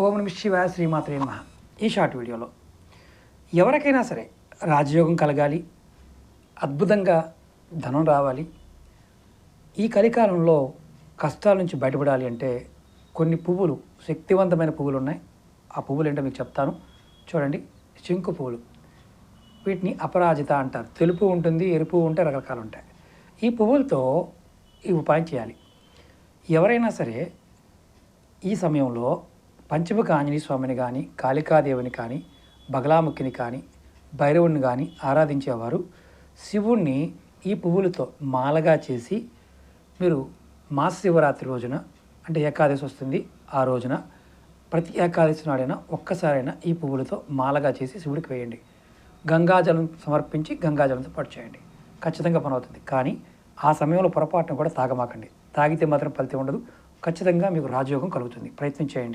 ఓం నమః శివాయ శ్రీమాత్రే నమః. ఈ షార్ట్ వీడియోలో ఎవరికైనా సరే రాజయోగం కలగాలి, అద్భుతంగా ధనం రావాలి, ఈ కలికాలంలో కష్టాల నుంచి బయటపడాలి అంటే కొన్ని పువ్వులు, శక్తివంతమైన పువ్వులు ఉన్నాయి. ఆ పువ్వులు ఏంటో మీకు చెప్తాను. చూడండి, శంకు పువ్వులు. వీటిని అపరాజిత అంటారు. తెలుపు ఉంటుంది, ఎరుపు ఉంటాయి, రకరకాలు ఉంటాయి. ఈ పువ్వులతో ఈ ఉపాయం చేయాలి. ఎవరైనా సరే ఈ సమయంలో పంచముఖ ఆంజనేయ స్వామిని కానీ, కాళికాదేవిని కానీ, బగలాముఖిని కానీ, భైరవుని కానీ ఆరాధించేవారు శివుణ్ణి ఈ పువ్వులతో మాలగా చేసి మీరు మాస శివరాత్రి రోజున, అంటే ఏకాదశి వస్తుంది, ఆ రోజున ప్రతి ఏకాదశి నాడైనా ఒక్కసారైనా ఈ పువ్వులతో మాలగా చేసి శివుడికి వేయండి. గంగాజలం సమర్పించి గంగాజలంతో పాటు చేయండి. ఖచ్చితంగా పని అవుతుంది. కానీ ఆ సమయంలో పొరపాటును కూడా తాగమాకండి. తాగితే మాత్రం ఫలితం ఉండదు. ఖచ్చితంగా మీకు రాజయోగం కలుగుతుంది. ప్రయత్నం చేయండి.